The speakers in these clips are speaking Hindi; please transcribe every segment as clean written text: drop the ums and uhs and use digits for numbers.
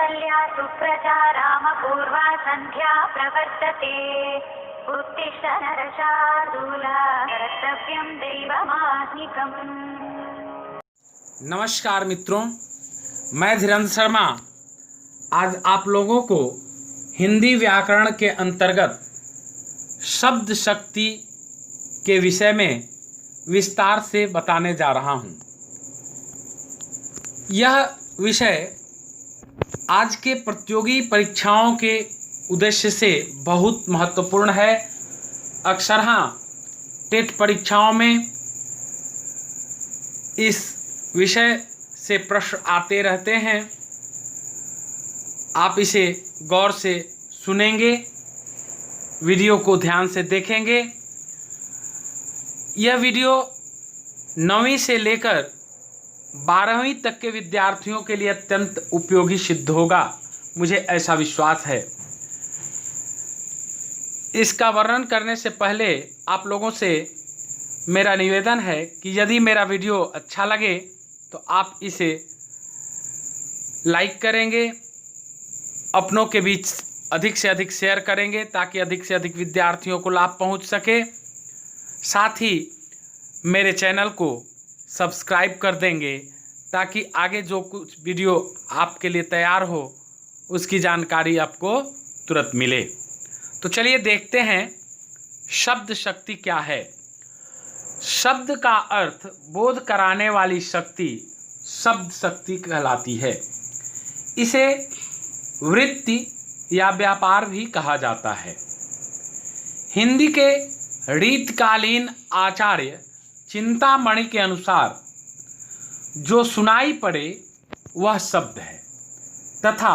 कौसल्या सुप्रजा रामपूर्वा सन्ध्या प्रवर्तते। उत्तिष्ठ नरशार्दूला कर्तव्यं दैवमाह्निकम्। नमस्कार मित्रों, मैं धीरेन्द्र शर्मा आज आप लोगों को हिंदी व्याकरण के अंतर्गत शब्द शक्ति के विषय में विस्तार से बताने जा रहा हूँ। यह विषय आज के प्रतियोगी परीक्षाओं के उद्देश्य से बहुत महत्वपूर्ण है। अक्सरहां टेट परीक्षाओं में इस विषय से प्रश्न आते रहते हैं। आप इसे गौर से सुनेंगे, वीडियो को ध्यान से देखेंगे। यह वीडियो 9वीं से लेकर 12वीं तक के विद्यार्थियों के लिए अत्यंत उपयोगी सिद्ध होगा, मुझे ऐसा विश्वास है। इसका वर्णन करने से पहले आप लोगों से मेरा निवेदन है कि यदि मेरा वीडियो अच्छा लगे तो आप इसे लाइक करेंगे, अपनों के बीच अधिक से अधिक शेयर करेंगे ताकि अधिक से अधिक विद्यार्थियों को लाभ पहुंच सके। साथ ही मेरे चैनल को सब्सक्राइब कर देंगे ताकि आगे जो कुछ वीडियो आपके लिए तैयार हो उसकी जानकारी आपको तुरंत मिले। तो चलिए देखते हैं शब्द शक्ति क्या है। शब्द का अर्थ बोध कराने वाली शक्ति शब्द शक्ति कहलाती है। इसे वृत्ति या व्यापार भी कहा जाता है। हिंदी के रीतकालीन आचार्य चिंतामणि के अनुसार जो सुनाई पड़े वह शब्द है तथा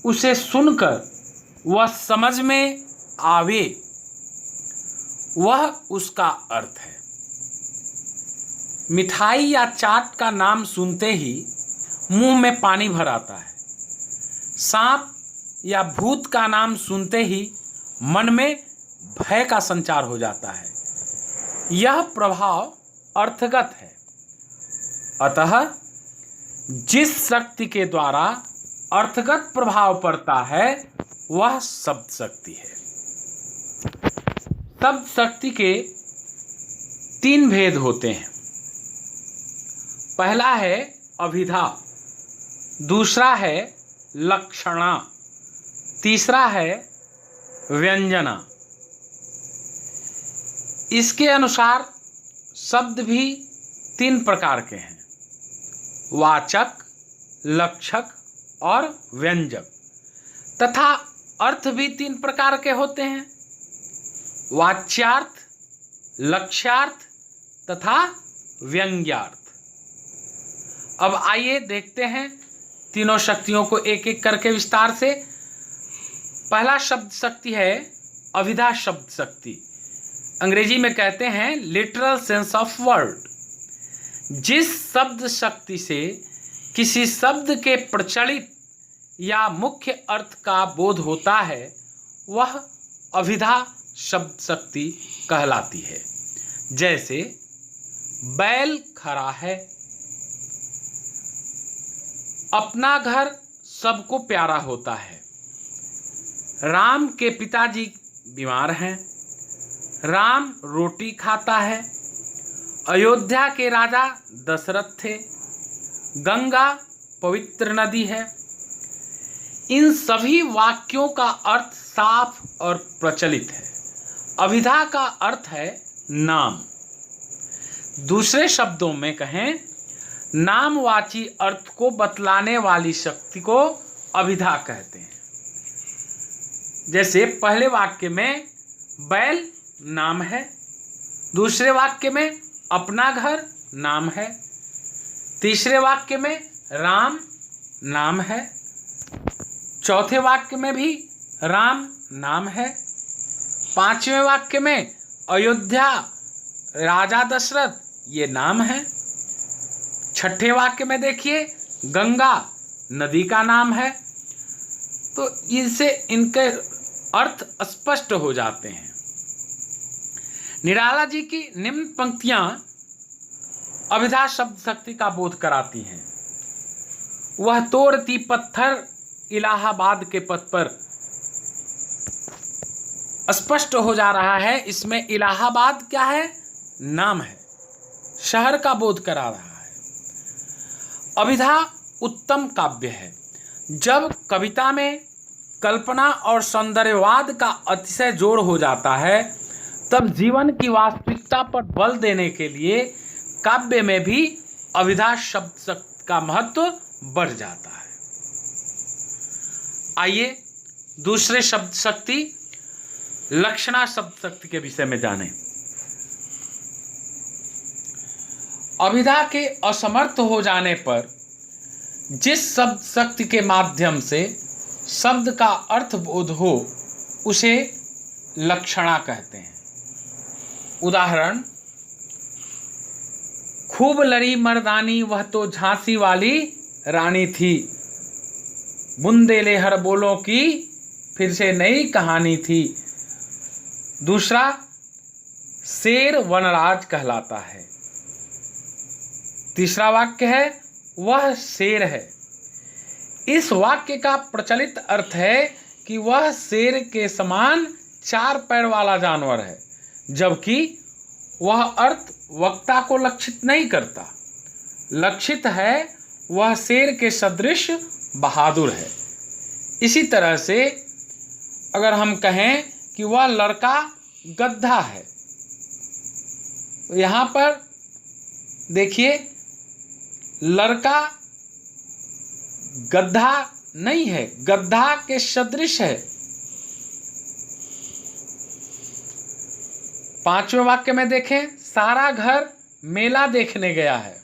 उसे सुनकर वह समझ में आवे वह उसका अर्थ है। मिठाई या चाट का नाम सुनते ही मुंह में पानी भर आता है। सांप या भूत का नाम सुनते ही मन में भय का संचार हो जाता है। यह प्रभाव अर्थगत है। अतः जिस शक्ति के द्वारा अर्थगत प्रभाव पड़ता है वह शब्द शक्ति है। शब्द शक्ति के 3 भेद होते हैं। पहला है अभिधा, दूसरा है लक्षणा, तीसरा है व्यंजना। इसके अनुसार शब्द भी 3 प्रकार के हैं, वाचक, लक्षक और व्यंजक, तथा अर्थ भी 3 प्रकार के होते हैं, वाच्यार्थ, लक्ष्यार्थ तथा व्यंग्यार्थ। अब आइए देखते हैं तीनों शक्तियों को एक एक करके विस्तार से। पहला शब्द शक्ति है अभिधा शब्द शक्ति, अंग्रेजी में कहते हैं लिटरल सेंस ऑफ वर्ड। जिस शब्द शक्ति से किसी शब्द के प्रचलित या मुख्य अर्थ का बोध होता है वह अभिधा शब्द शक्ति कहलाती है। जैसे बैल खड़ा है, अपना घर सबको प्यारा होता है, राम के पिताजी बीमार हैं, राम रोटी खाता है, अयोध्या के राजा दशरथ थे, गंगा पवित्र नदी है। इन सभी वाक्यों का अर्थ साफ और प्रचलित है। अभिधा का अर्थ है नाम। दूसरे शब्दों में कहें, नामवाची अर्थ को बतलाने वाली शक्ति को अभिधा कहते हैं। जैसे पहले वाक्य में बैल नाम है, दूसरे वाक्य में अपना घर नाम है, तीसरे वाक्य में राम नाम है, चौथे वाक्य में भी राम नाम है, 5वें वाक्य में अयोध्या राजा दशरथ ये नाम है, 6ठे वाक्य में देखिए गंगा नदी का नाम है। तो इनसे इनके अर्थ स्पष्ट हो जाते हैं। निराला जी की निम्न पंक्तियां अभिधा शब्द शक्ति का बोध कराती हैं। वह तोड़ती पत्थर इलाहाबाद के पद पर स्पष्ट हो जा रहा है। इसमें इलाहाबाद क्या है? नाम है, शहर का बोध करा रहा है। अभिधा उत्तम काव्य है। जब कविता में कल्पना और सौंदर्यवाद का अतिशय जोर हो जाता है, तब जीवन की वास्तविकता पर बल देने के लिए काव्य में भी अभिधा शब्द का महत्व बढ़ जाता है। आइए दूसरे शब्द शक्ति लक्षणा शब्द शक्ति के विषय में जानें। अभिधा के असमर्थ हो जाने पर जिस शब्द शक्ति के माध्यम से शब्द का अर्थ बोध हो, उसे लक्षणा कहते हैं। उदाहरण, खूब लड़ी मर्दानी वह तो झांसी वाली रानी थी, बुंदेले हर बोलों की फिर से नई कहानी थी। दूसरा, शेर वनराज कहलाता है। तीसरा वाक्य है वह शेर है। इस वाक्य का प्रचलित अर्थ है कि वह शेर के समान 4 पैर वाला जानवर है, जबकि वह अर्थ वक्ता को लक्षित नहीं करता। लक्षित है वह शेर के सदृश बहादुर है। इसी तरह से अगर हम कहें कि वह लड़का गधा है, तो यहाँ पर देखिए, लड़का गधा नहीं है, गधा के सदृश है। 5वें वाक्य में देखें, सारा घर मेला देखने गया है।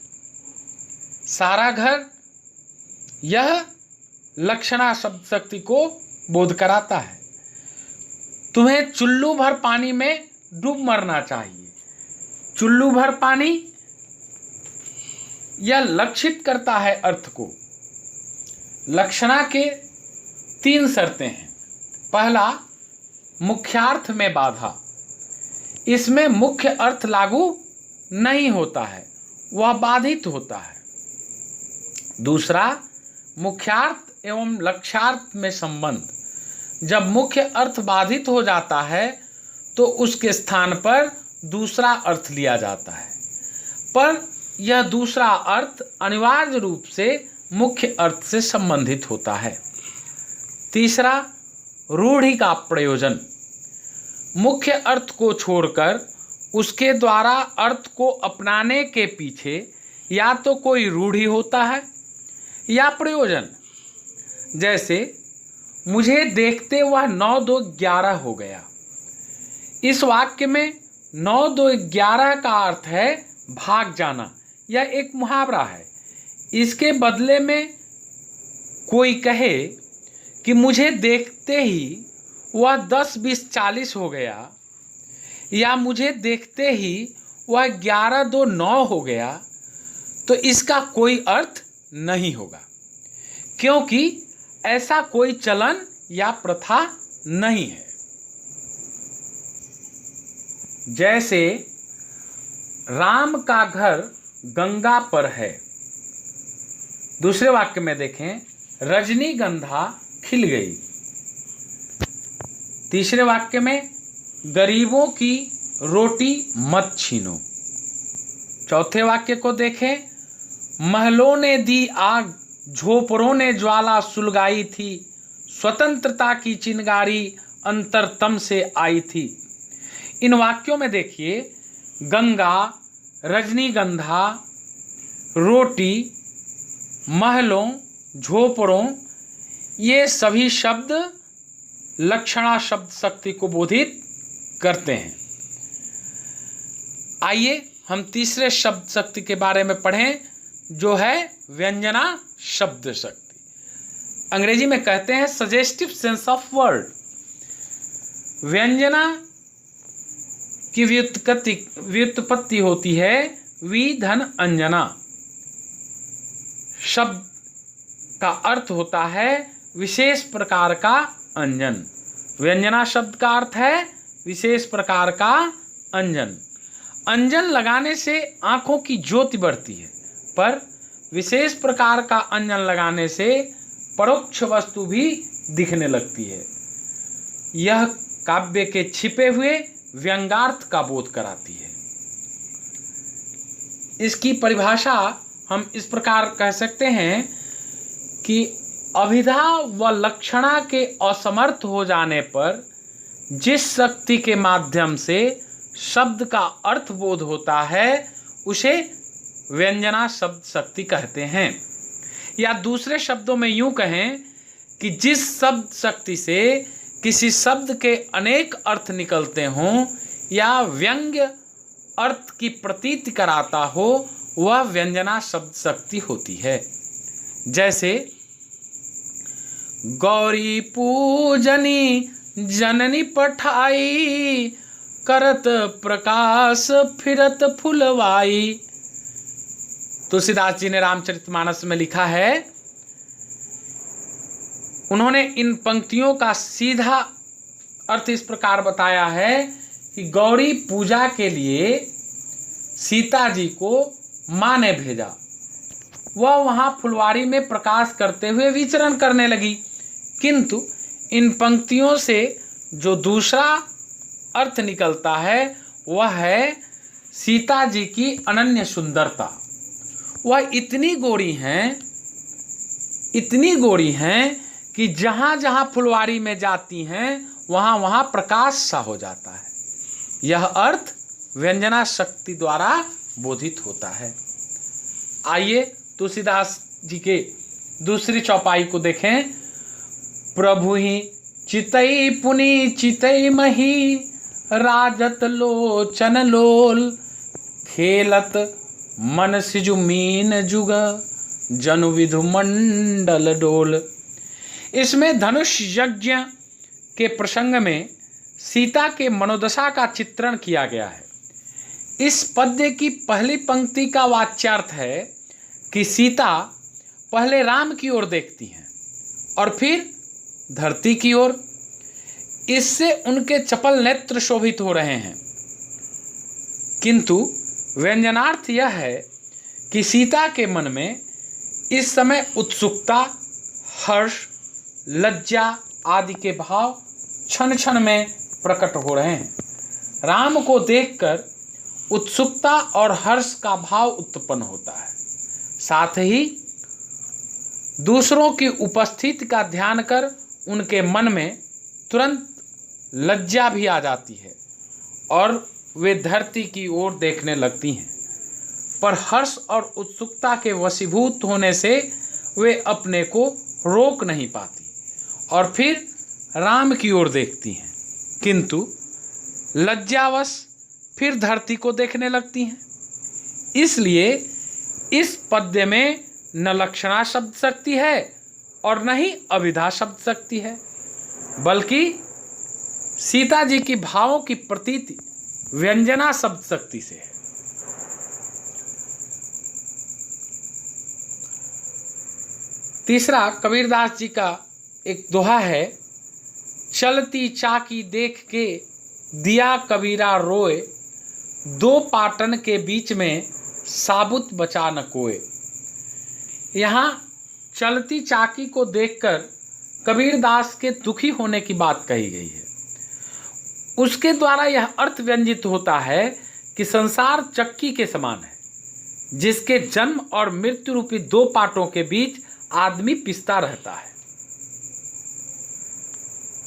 सारा घर, यह लक्षणा शब्द शक्ति को बोध कराता है। तुम्हें चुल्लू भर पानी में डूब मरना चाहिए। चुल्लू भर पानी, यह लक्षित करता है अर्थ को। लक्षणा के 3 शर्तें हैं। पहला, मुख्यार्थ में बाधा। इसमें मुख्य अर्थ लागू नहीं होता है, वह बाधित होता है। दूसरा, मुख्यार्थ एवं लक्ष्यार्थ में संबंध। जब मुख्य अर्थ बाधित हो जाता है तो उसके स्थान पर दूसरा अर्थ लिया जाता है, पर यह दूसरा अर्थ अनिवार्य रूप से मुख्य अर्थ से संबंधित होता है। तीसरा, रूढ़ि का प्रयोजन। मुख्य अर्थ को छोड़कर उसके द्वारा अर्थ को अपनाने के पीछे या तो कोई रूढ़ि होता है या प्रयोजन। जैसे, मुझे देखते वह 9 2 11 हो गया। इस वाक्य में 9 2 11 का अर्थ है भाग जाना। यह एक मुहावरा है। इसके बदले में कोई कहे कि मुझे देखते ही वह 10 20 40 हो गया, या मुझे देखते ही वह 11 2 9 हो गया, तो इसका कोई अर्थ नहीं होगा, क्योंकि ऐसा कोई चलन या प्रथा नहीं है। जैसे, राम का घर गंगा पर है। दूसरे वाक्य में देखें, रजनीगंधा खिल गई। तीसरे वाक्य में, गरीबों की रोटी मत छीनो। चौथे वाक्य को देखें, महलों ने दी आग, झोपड़ों ने ज्वाला सुलगाई थी, स्वतंत्रता की चिंगारी अंतरतम से आई थी। इन वाक्यों में देखिए, गंगा, रजनीगंधा, रोटी, महलों, झोपड़ों, ये सभी शब्द लक्षणा शब्द शक्ति को बोधित करते हैं। आइए हम तीसरे शब्द शक्ति के बारे में पढ़ें, जो है व्यंजना शब्द शक्ति। अंग्रेजी में कहते हैं सजेस्टिव सेंस ऑफ वर्ड। व्यंजना की व्युत्पत्ति होती है वी धन अंजना। शब्द का अर्थ होता है विशेष प्रकार का अंजन। व्यंजना शब्द का अर्थ है विशेष प्रकार का अंजन। अंजन लगाने से आंखों की ज्योति बढ़ती है, पर विशेष प्रकार का अंजन लगाने से परोक्ष वस्तु भी दिखने लगती है। यह काव्य के छिपे हुए व्यंग्यार्थ का बोध कराती है। इसकी परिभाषा हम इस प्रकार कह सकते हैं कि अभिधा व लक्षणा के असमर्थ हो जाने पर जिस शक्ति के माध्यम से शब्द का अर्थ बोध होता है उसे व्यंजना शब्द शक्ति कहते हैं। या दूसरे शब्दों में यूं कहें कि जिस शब्द शक्ति से किसी शब्द के अनेक अर्थ निकलते हों या व्यंग्य अर्थ की प्रतीति कराता हो वह व्यंजना शब्द शक्ति होती है। जैसे गौरी पूजनी जननी पठाई करत प्रकाश फिरत फुलवाई। तुलसीदास जी ने रामचरितमानस में लिखा है, उन्होंने इन पंक्तियों का सीधा अर्थ इस प्रकार बताया है कि गौरी पूजा के लिए सीता जी को माँ ने भेजा, वह वहाँ फुलवारी में प्रकाश करते हुए विचरण करने लगी। किंतु इन पंक्तियों से जो दूसरा अर्थ निकलता है वह है सीता जी की अनन्य सुंदरता। वह इतनी गोरी हैं कि जहाँ जहाँ फुलवारी में जाती हैं वहाँ वहाँ प्रकाश सा हो जाता है। यह अर्थ व्यंजना शक्ति द्वारा बोधित होता है। आइए तुलसीदास जी के दूसरी चौपाई को देखें। प्रभु ही चितई पुनि चितई मही राजत लोचन लोल खेलत मन सिजु मीन जुग जनु विधु मंडल डोल। इसमें धनुष यज्ञ के प्रसंग में सीता के मनोदशा का चित्रण किया गया है। इस पद्य की पहली पंक्ति का वाच्यार्थ है कि सीता पहले राम की ओर देखती हैं और फिर धरती की ओर। इससे उनके चपल नेत्र शोभित हो रहे हैं। किंतु व्यंजनार्थ यह है कि सीता के मन में इस समय उत्सुकता, हर्ष, लज्जा आदि के भाव क्षण क्षण में प्रकट हो रहे हैं। राम को देखकर उत्सुकता और हर्ष का भाव उत्पन्न होता है। साथ ही दूसरों की उपस्थिति का ध्यान कर उनके मन में तुरंत लज्जा भी आ जाती है और वे धरती की ओर देखने लगती हैं। पर हर्ष और उत्सुकता के वशीभूत होने से वे अपने को रोक नहीं पाती और फिर राम की ओर देखती हैं, किंतु लज्जावश फिर धरती को देखने लगती हैं। इसलिए इस पद्य में न लक्षणा शब्द शक्ति है और न ही अभिधा शब्द शक्ति है, बल्कि सीता जी की भावों की प्रतीति व्यंजना शब्द शक्ति से है। तीसरा कबीरदास जी का एक दोहा है, चलती चाकी देख के दिया कबीरा रोए, दो पाटन के बीच में साबुत बचा न कोए। यहाँ चलती चाकी को देखकर कबीरदास के दुखी होने की बात कही गई है। उसके द्वारा यह अर्थ व्यंजित होता है कि संसार चक्की के समान है, जिसके जन्म और मृत्यु रूपी दो पाटों के बीच आदमी पिसता रहता है।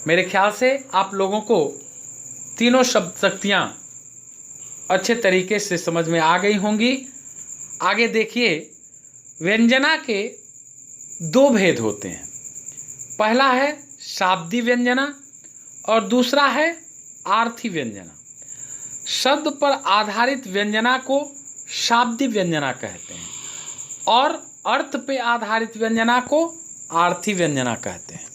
मेरे ख्याल से आप लोगों को तीनों शब्द शक्तियां अच्छे तरीके से समझ में आ गई होंगी। आगे देखिए, व्यंजना के दो भेद होते हैं। पहला है शाब्दी व्यंजना और दूसरा है आर्थी व्यंजना। शब्द पर आधारित व्यंजना को शाब्दी व्यंजना कहते हैं और अर्थ पे आधारित व्यंजना को आर्थी व्यंजना कहते हैं।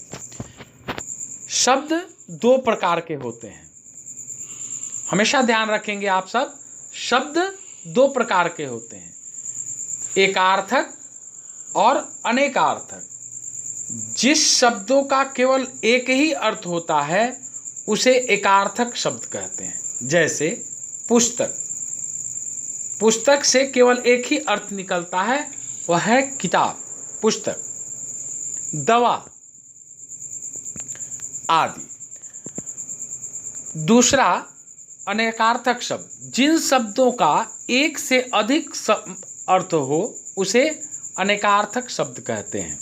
शब्द दो प्रकार के होते हैं, हमेशा ध्यान रखेंगे आप सब। शब्द दो प्रकार के होते हैं, एकार्थक और अनेकार्थक। जिस शब्दों का केवल एक ही अर्थ होता है उसे एकार्थक शब्द कहते हैं। जैसे पुस्तक, पुस्तक से केवल एक ही अर्थ निकलता है, वह है किताब, पुस्तक। दवा आदि। दूसरा अनेकार्थक शब्द, जिन शब्दों का एक से अधिक अर्थ हो उसे अनेकार्थक शब्द कहते हैं।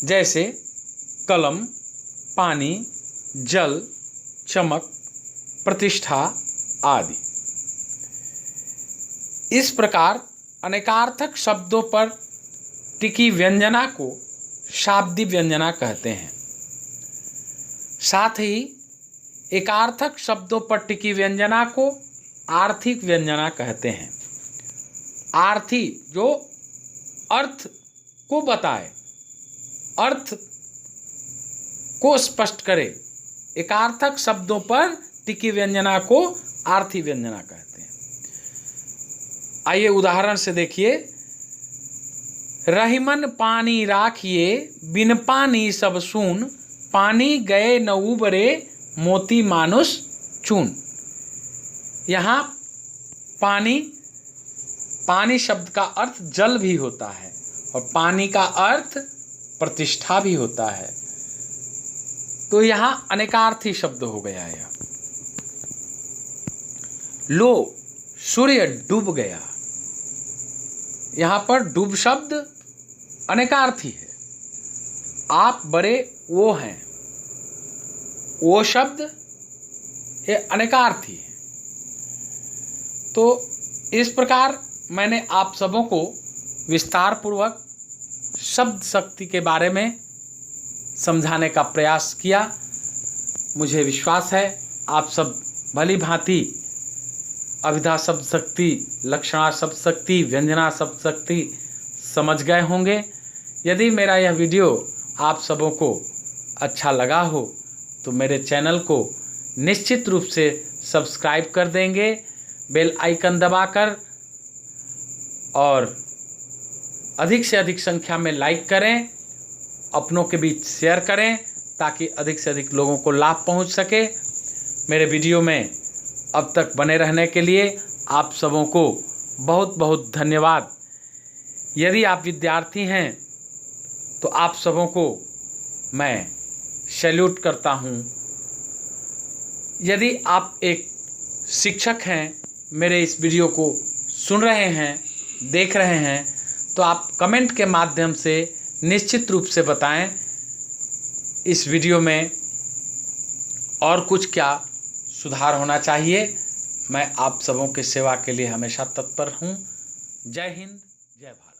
जैसे कलम, पानी, जल, चमक, प्रतिष्ठा आदि। इस प्रकार अनेकार्थक शब्दों पर टिकी व्यंजना को शाब्दिक व्यंजना कहते हैं। साथ ही एकार्थक शब्दों पर टिकी व्यंजना को आर्थिक व्यंजना कहते हैं। आर्थी जो अर्थ को बताए, अर्थ को स्पष्ट करे, एकार्थक शब्दों पर टिकी व्यंजना को आर्थी व्यंजना कहते हैं। आइए उदाहरण से देखिए। रहीमन पानी राखिए, बिन पानी सब सून, पानी गए न उबरे, मोती मानुष चून। यहाँ पानी शब्द का अर्थ जल भी होता है और पानी का अर्थ प्रतिष्ठा भी होता है, तो यहाँ अनेकार्थी शब्द हो गया है। लो सूर्य डूब गया, यहाँ पर डूब शब्द अनेकार्थी है। आप बड़े वो हैं, वो शब्द ये अनेकार्थी है। तो इस प्रकार मैंने आप सबों को विस्तार पूर्वक शब्द शक्ति के बारे में समझाने का प्रयास किया। मुझे विश्वास है आप सब भली भांति अभिधा शब्द शक्ति, लक्षणा शब्द शक्ति, व्यंजना शब्द शक्ति समझ गए होंगे। यदि मेरा यह वीडियो आप सबों को अच्छा लगा हो तो मेरे चैनल को निश्चित रूप से सब्सक्राइब कर देंगे, बेल आइकन दबाकर, और अधिक से अधिक संख्या में लाइक करें, अपनों के बीच शेयर करें ताकि अधिक से अधिक लोगों को लाभ पहुंच सके। मेरे वीडियो में अब तक बने रहने के लिए आप सबों को बहुत बहुत धन्यवाद। यदि आप विद्यार्थी हैं तो आप सबों को मैं सैल्यूट करता हूं। यदि आप एक शिक्षक हैं, मेरे इस वीडियो को सुन रहे हैं, देख रहे हैं, तो आप कमेंट के माध्यम से निश्चित रूप से बताएं इस वीडियो में और कुछ क्या सुधार होना चाहिए। मैं आप सबों की सेवा के लिए हमेशा तत्पर हूं। जय हिंद, जय भारत।